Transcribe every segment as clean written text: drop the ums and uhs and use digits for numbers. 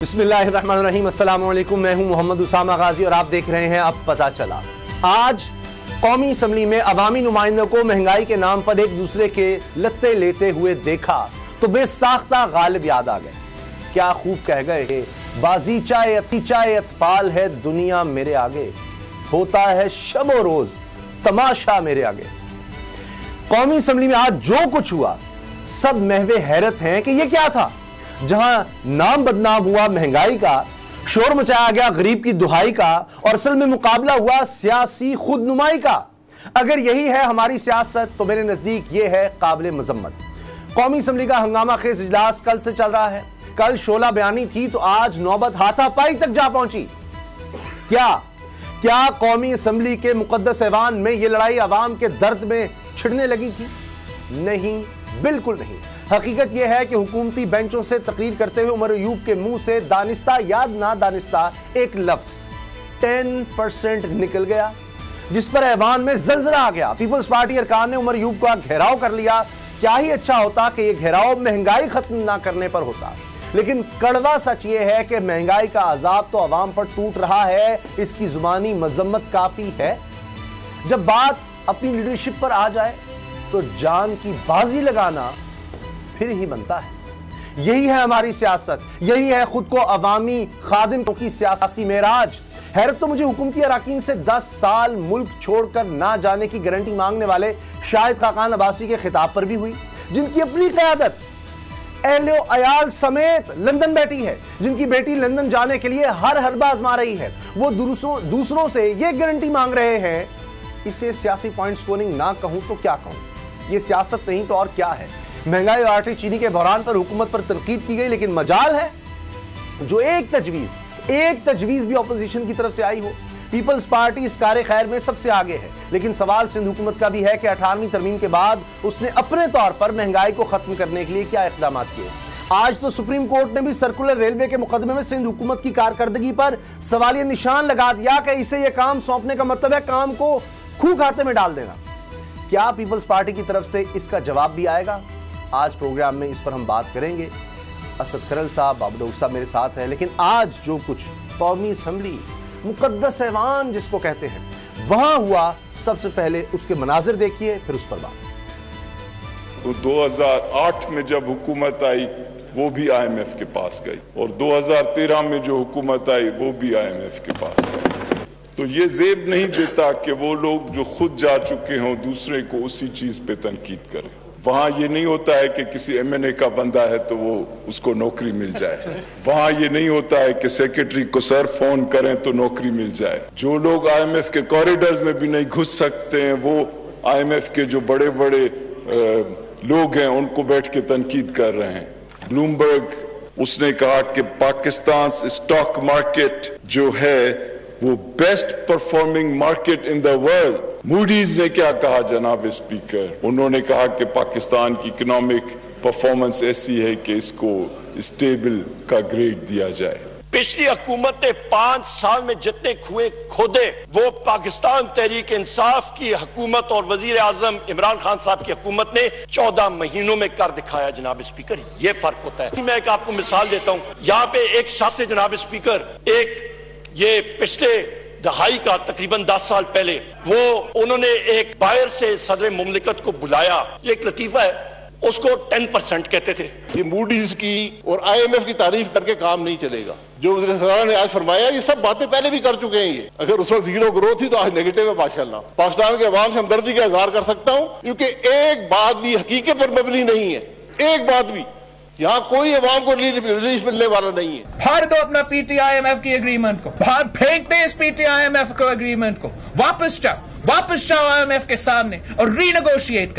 बिस्मिल्लाहिर्रहमानिर्रहीम, अस्सलाम वालेकुम। मैं हूं मोहम्मद उसामा गाजी और आप देख रहे हैं अब पता चला। आज कौमी असम्बली में अवामी नुमाइंदों को महंगाई के नाम पर एक दूसरे के लत्ते लेते हुए देखा तो बेसाख्ता गालिब याद आ गए। क्या खूब कह गए, बाजीचाए अतीचाए अतफाल है दुनिया मेरे आगे, होता है शबो रोज तमाशा मेरे आगे। कौमी असम्बली में आज जो कुछ हुआ सब महवे हैरत हैं कि यह क्या था। जहां नाम बदनाम हुआ महंगाई का, शोर मचाया गया गरीब की दुहाई का और असल में मुकाबला हुआ सियासी खुदनुमाई का। अगर यही है हमारी सियासत तो मेरे नजदीक यह है काबिल मजम्मत। कौमी असम्बली का हंगामा खेज इजलास कल से चल रहा है। कल शोला बयानी थी तो आज नौबत हाथापाई तक जा पहुंची। क्या कौमी असम्बली के मुकद्दस ऐवान में यह लड़ाई अवाम के दर्द में छिड़ने लगी थी? नहीं, बिल्कुल नहीं। हकीकत यह है कि हुकूमती बेंचों से तकरीर करते हुए उमर अयूब के मुंह से दानिस्ता या ना दानिस्ता एक लफ्ज 10% निकल गया, जिस पर ऐवान में जलजला आ गया। पीपल्स पार्टी अरकान ने उमर अयूब का घेराव कर लिया। क्या ही अच्छा होता कि यह घेराव महंगाई खत्म ना करने पर होता, लेकिन कड़वा सच यह है कि महंगाई का अजाब तो अवाम पर टूट रहा है। इसकी जुबानी मजम्मत काफी है। जब बात अपनी लीडरशिप पर आ जाए तो जान की बाजी लगाना फिर ही बनता है। यही है हमारी सियासत, यही है खुद को अवामी खादिम की सियासी मेराज। हैरत तो मुझे हुकूमती अराकीन से 10 साल मुल्क छोड़कर ना जाने की गारंटी मांगने वाले शाहिद खाकान अब्बासी के खिताब पर भी हुई, जिनकी अपनी क़यादत अहलो अयाल समेत लंदन बैठी है, जिनकी बेटी लंदन जाने के लिए हर हरबा आजमा रही है। वो दूसरों से यह गारंटी मांग रहे हैं। इसे सियासी पॉइंट स्कोरिंग ना कहूं तो क्या कहूं, यह सियासत नहीं तो और क्या है। महंगाई और आटे चीनी के बहरान पर हुकूमत पर तनकीद की गई, लेकिन मजाल है जो एक तजवीज भी ऑपोजिशन की तरफ से आई हो। पीपल्स पार्टी इस कार्य खैर में सबसे आगे है, लेकिन सवाल सिंध हुकूमत का भी है कि 18वीं तरमीम के बाद उसने अपने तौर पर महंगाई को खत्म करने के लिए क्या इक़दाम किए। आज तो सुप्रीम कोर्ट ने भी सर्कुलर रेलवे के मुकदमे में सिंध हुकूमत की कारकर्दगी पर सवालिया निशान लगा दिया कि इसे यह काम सौंपने का मतलब है काम को खूह खाते में डाल देना। क्या पीपल्स पार्टी की तरफ से इसका जवाब भी आएगा? आज प्रोग्राम में इस पर हम बात करेंगे। असद खरल साहब, बाबू दाऊद साहब मेरे साथ हैं। लेकिन आज जो कुछ कौमी असम्बली मुकद्दस ऐवान जिसको कहते हैं वहां हुआ, सबसे पहले उसके मनाजिर देखिए, फिर उस पर बात। तो 2008 में जब हुकूमत आई वो भी IMF के पास गई, और 2013 में जो हुकूमत आई वो भी IMF के पास गई। तो ये जेब नहीं देता कि वो लोग जो खुद जा चुके हों दूसरे को उसी चीज पे तनकीद करें। वहां ये नहीं होता है कि किसी MNA का बंदा है तो वो उसको नौकरी मिल जाए। वहां ये नहीं होता है कि सेक्रेटरी को सर फोन करें तो नौकरी मिल जाए। जो लोग IMF के कॉरिडोर्स में भी नहीं घुस सकते हैं वो IMF के जो बड़े बड़े लोग हैं उनको बैठ के तनकीद कर रहे हैं। ब्लूमबर्ग उसने कहा कि पाकिस्तान स्टॉक मार्केट जो है वो best performing market in the world. Moody's ने क्या कहा जनाब स्पीकर? उन्होंने कहा कि पाकिस्तान की इकोनॉमिक परफॉर्मेंस ऐसी है कि इसको स्टेबल का ग्रेड दिया जाए। पिछली हुकूमत ने 5 साल में जितने कुएं खोदे वो पाकिस्तान तहरीक इंसाफ की हुकूमत और वजीर आजम इमरान खान साहब की हुकूमत ने 14 महीनों में कर दिखाया। जनाब स्पीकर, ये फर्क होता है। मैं एक आपको मिसाल देता हूं। यहाँ पे एक शख्स ने जनाब स्पीकर, एक ये पिछले दहाई का तकरीबन 10 साल पहले उन्होंने एक बायर से सदर मुमलिकत को बुलाया। ये एक लतीफा है, उसको 10% कहते थे। ये मूडीज की और IMF की तारीफ करके काम नहीं चलेगा। जो वज़ीर ख़ज़ाना ने आज फरमाया ये सब बातें पहले भी कर चुके हैं। ये अगर उस वक्त जीरो ग्रोथ थी तो आज नेगेटिव है। माशाल्लाह पाकिस्तान के अवाम से हमदर्दी का इजहार कर सकता हूँ, क्योंकि एक बात भी हकीकत पर मबनी नहीं है। एक बात भी यहाँ कोई अवाम को रिलीफ मिलने वाला नहीं है। फाड़ दो अपना PTIMF की एग्रीमेंट को, बाहर फेंक दे इस PTIMF को एग्रीमेंट को। वापस जाओ IMF के सामने और रीनेगोशिएट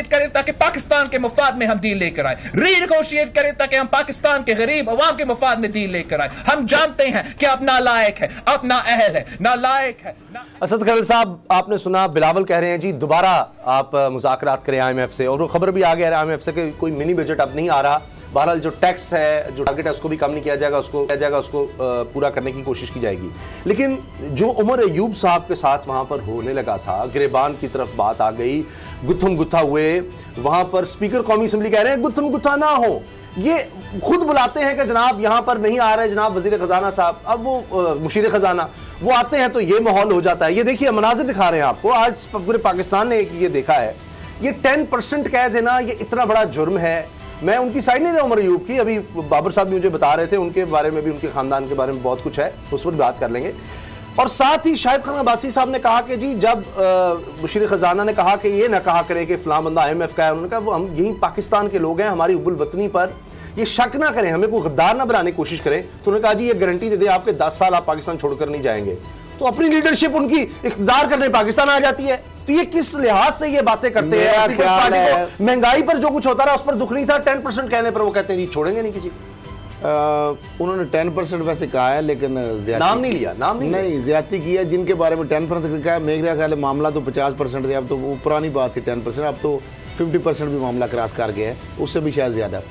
करें ताकि पाकिस्तान के मुफाद में हम डील लेकर आए। रीनेगोशिएट करें ताकि हम पाकिस्तान के गरीब अवाम के मुफाद में डील लेकर आए। हम जानते हैं कि अब नालायक है, अब नाअहल है, नालायक है। असद खरल साहब, आपने सुना बिलावल कह रहे हैं जी दोबारा आप मुज़ाकरात करें IMF से, और वो खबर भी आ गया है IMF से कि कोई मिनी बजट अब नहीं आ रहा। बहरहाल जो टैक्स है, जो टारगेट है उसको भी कम नहीं किया जाएगा, उसको पूरा करने की कोशिश की जाएगी। लेकिन जो उमर अयूब साहब के साथ वहां पर होने लगा था, गिरेबान की तरफ बात आ गई, गुत्थम गुत्था हुए। वहां पर स्पीकर कौमी असम्बली कह रहे हैं गुत्थम गुत्था ना हो, ये खुद बुलाते हैं कि जनाब यहां पर नहीं आ रहे जनाब वजीर खजाना साहब, अब वो मुशीर खजाना वो आते हैं तो ये माहौल हो जाता है। ये देखिए मनाजिर दिखा रहे हैं आपको, आज पूरे पाकिस्तान ने ये देखा है, ये 10% कह देना ये इतना बड़ा जुर्म है। मैं उनकी साइड नहीं रहा उमर अयूब की, अभी बाबर साहब भी मुझे बता रहे थे, उनके बारे में भी, उनके खानदान के बारे में बहुत कुछ है, उस पर बात कर लेंगे। और साथ ही शाहिद खान अब्बासी साहब ने कहा कि जी जब मुशीर खजाना ने कहा कि ये ना कहा करे कि फलां बंदा IMF का है, उन्होंने कहा वो हम यही पाकिस्तान के लोग हैं, हमारी हुब्बुल वतनी पर ये शक ना करें, हमें कोई गद्दार ना बनाने की कोशिश करें। तो उन्होंने कहा जी ये गारंटी दे दे आपके 10 साल आप पाकिस्तान छोड़कर नहीं जाएंगे। तो अपनी लीडरशिप उनकी इख्तियार करने पाकिस्तान आ जाती है। तो ये किस लिहाज से ये बातें करते हैं? महंगाई पर जो कुछ होता रहा उस पर दुख नहीं था, 10% कहने पर वो कहते हैं जी छोड़ेंगे नहीं किसी। उन्होंने 10% वैसे कहा है, लेकिन नाम नहीं लिया, नाम नहीं ज्यादती की है। जिनके बारे में 10% कहा है, मेरा ख्याल है मामला तो 50% थे, अब तो वो पुरानी बात थी 10%, अब तो 50% भी मामला क्रॉस कर गया है, उससे भी शायद ज्यादा।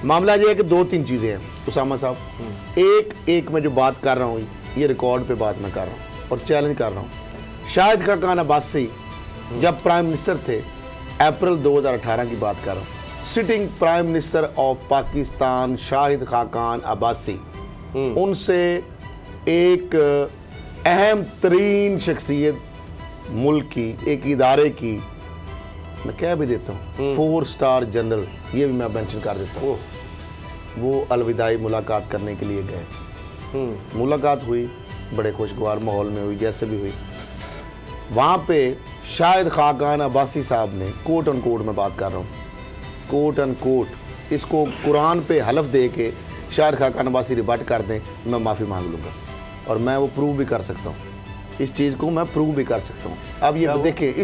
मामला ये है कि 2-3 चीजें हैं उसामा साहब, एक मैं जो बात कर रहा हूँ ये रिकॉर्ड पे बात मैं कर रहा हूँ और चैलेंज कर रहा हूँ। शाहिद खाकान अब्बासी जब प्राइम मिनिस्टर थे, अप्रैल 2018 की बात कर रहा हूँ, sitting prime minister of Pakistan Shahid Khaqan Abbasi, उनसे एक अहम तरीन शख्सियत मुल्क की, एक इदारे की, मैं कह भी देता हूँ 4 स्टार जनरल, ये भी मैं मेंशन कर देता हूँ, वो अलविदाई मुलाकात करने के लिए गए। मुलाकात हुई, बड़े खुशगवार माहौल में हुई, जैसे भी हुई। वहाँ पे शाहिद खाकान अब्बासी साहब ने कोट एंड कोट में बात कर रहा हूँ, कोट एंड कोट, इसको कुरान पे हलफ दे के शाहिद खाकान अब्बासी रिबट कर दें, मैं माफ़ी मांग लूँगा और मैं वो प्रूव भी कर सकता हूँ, इस चीज़ को मैं प्रूव भी कर सकता हूँ। अब ये देखें,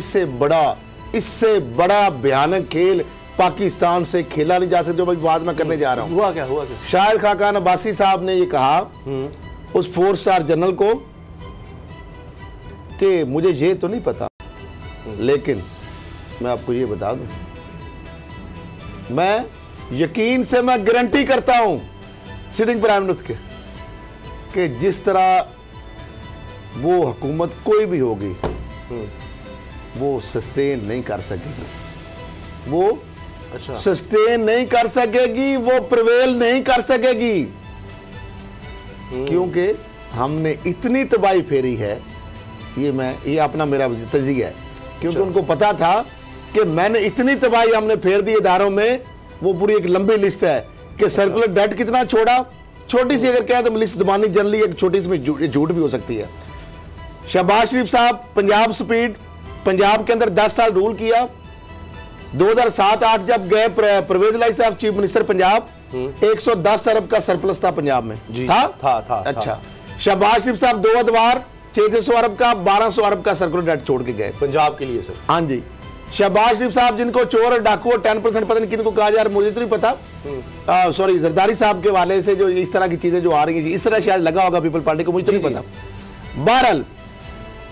इससे बड़ा भयानक खेल पाकिस्तान से खेला नहीं जा सकता, जो मैं बात मैं करने जा रहा हूँ। हुआ क्या? शाहिद खाकान अब्बासी साहब ने ये कहा उस 4 स्टार जनरल को कि मुझे ये तो नहीं पता, लेकिन मैं आपको ये बता दूं, मैं यकीन से मैं गारंटी करता हूं सिटिंग प्राइम मिनिस्टर के जिस तरह वो हुकूमत कोई भी होगी वो सस्टेन नहीं कर सकेगी, वो सस्टेन नहीं कर सकेगी, वो प्रिवेल नहीं कर सकेगी, क्योंकि हमने इतनी तबाही फेरी है। ये अपना मेरा तजिया है, क्योंकि उनको पता था कि मैंने इतनी तबाही हमने फेर दी इदारों में, वो पूरी एक लंबी लिस्ट है कि सर्कुलर डेट कितना छोड़ा, छोटी सी अगर कहें तो लिस्ट जबानी जनरली एक छोटी सी झूठ भी हो सकती है। शहबाज शरीफ साहब पंजाब स्पीड, पंजाब के अंदर 10 साल रूल किया, 2007-8 जब गए परवेज इलाही साहब चीफ मिनिस्टर पंजाब, 110 अरब का सरप्लस था पंजाब में, था। अच्छा, शहबाज शरीफ साहब 2 अदवार 600 अरब का 1200 अरब का सर्कुलर डेट छोड़ के गए पंजाब के लिए सर। हाँ जी, शहबाज शरीफ साहब जिनको चोर और डाकू 10% पता नहीं किनको कहा जा रहा, मुझे तो नहीं पता, सॉरी जरदारी साहब के वाले से जो इस तरह की चीजें जो आ रही है, इस तरह शायद लगा होगा पीपल पार्टी को, मुझे तो नहीं पता। बहरहाल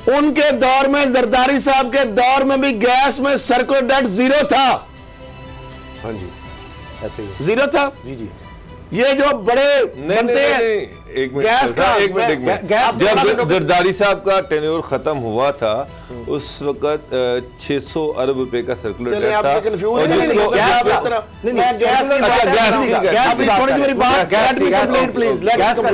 उनके दौर में, जरदारी साहब के दौर में भी गैस में सर्कुलर डेट 0 था। हाँ जी, ऐसे ही 0 था जी। ये जो बड़े बनते हैं एक मिनट जब जरदारी साहब का टेन्योर खत्म हुआ था उस वक्त 600 अरब रुपए का सर्कुलर डेट था। गैस का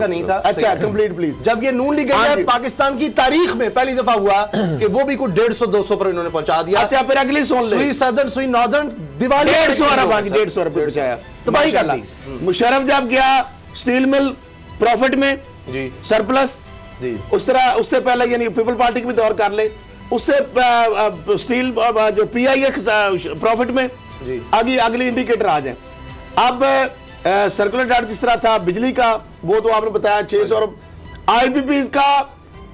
नहीं था। अच्छा कंप्लीट प्लीज। जब ये नून लीग गई पाकिस्तान की तारीख में पहली दफा हुआ कि वो भी कुछ 150-200 पर इन्होंने पहुंचा दिया। अच्छा फिर अगली सुन ले, सुई सदर्न सुई नॉर्दर्न दिवाली 150 अरब 150 अरब पहुंचाया, तबाही कर दी। मुशर्रफ जब गया स्टील मिल प्रॉफिट में जी, सरप्लस जी, उस तरह उससे पहले यानी पीपल पार्टी की भी दौर कर ले, उससे स्टील जो PIA प्रॉफिट में जी, अगली इंडिकेटर आ जाए। अब सर्कुलर डेट जिस तरह था बिजली का, वो तो आपने बताया 600 अरब, IPPs का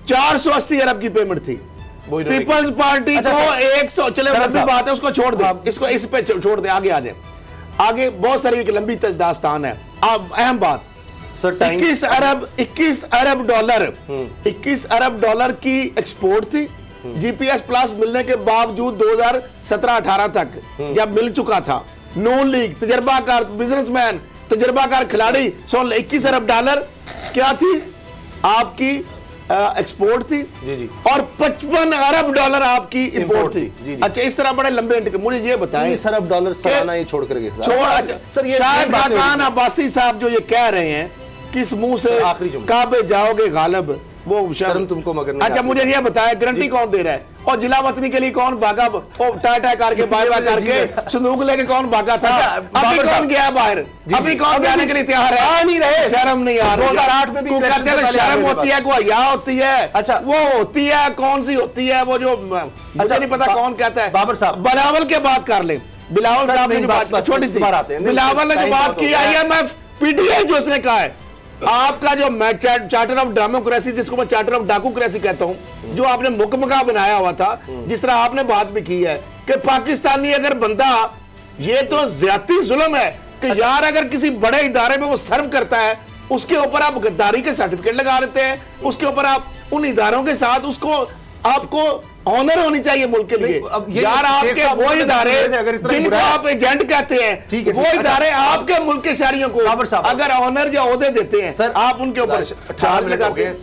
480 अरब की पेमेंट थी। पीपल्स पार्टी को 100, चले बात है उसको छोड़ दे, इसको इस पे छोड़ दे, आगे आ जाए। आगे बहुत सारी एक लंबी दास्तान है। अब अहम बात, 21 अरब डॉलर की एक्सपोर्ट थी, GPS प्लस मिलने के बावजूद 2017-18 तक जब मिल चुका था। नून लीग तजर्बाकार बिजनेसमैन, तजर्बाकार खिलाड़ी, 21 अरब डॉलर क्या थी आपकी एक्सपोर्ट थी जी जी, और 55 अरब डॉलर आपकी इंपोर्ट थी। जी जी। अच्छा, इस तरह बड़े लंबे मुझे ये बताएं, 30 अरब डॉलर सालाना ये छोड़ करके अच्छा सर, ये शाहिद खान अब्बासी साहब जो ये कह रहे हैं कि इस मुंह से आखिरी जुमला, काबे जाओगे गालिब, वो शर्म तुमको मगर नहीं अच्छा आती। मुझे ये बताया गारंटी कौन दे रहा है, और जिला वतनी के लिए कौन भागा, टाटा करके बाय बाय करके संदूक लेके कौन भागा था? अभी कौन गया बाहर? अभी कौन जाने के लिए तैयार है? आ नहीं रहे, शर्म नहीं आ रही। 2008 में भी शर्म होती है, कोई हया होती है। अच्छा, वो होती है, कौन सी होती है वो जो मुझे नहीं पता कौन कहता है। बाबर साहब, बिलावल के बात कर ले, बिलावल साहब ने जो बात, छोटी सी बिलावल ने जो बात की, IMF पीटीआई जो उसने कहा है, आपका जो चार्टर ऑफ डेमोक्रेसी, जिसको मैं चार्टर ऑफ डाकूक्रेसी कहता हूं, जो आपने मुकमका बनाया हुआ था, जिस तरह आपने बात भी की है कि पाकिस्तानी अगर बंदा, ये तो ज्यादती जुल्म है कि यार अगर किसी बड़े इदारे में वो सर्व करता है, उसके ऊपर आप गद्दारी के सर्टिफिकेट लगा देते हैं, उसके ऊपर आप उन इदारों के साथ उसको, आपको ऑनर होनी चाहिए मुल्क के लिए। यार आपके वो इदारे जिनको आप एजेंट कहते हैं, वो इदारे आपके मुल्क के शहरियों को अगर ऑनर या ओहदे देते हैं, आप उनके ऊपर चार्ज लगाते हैं।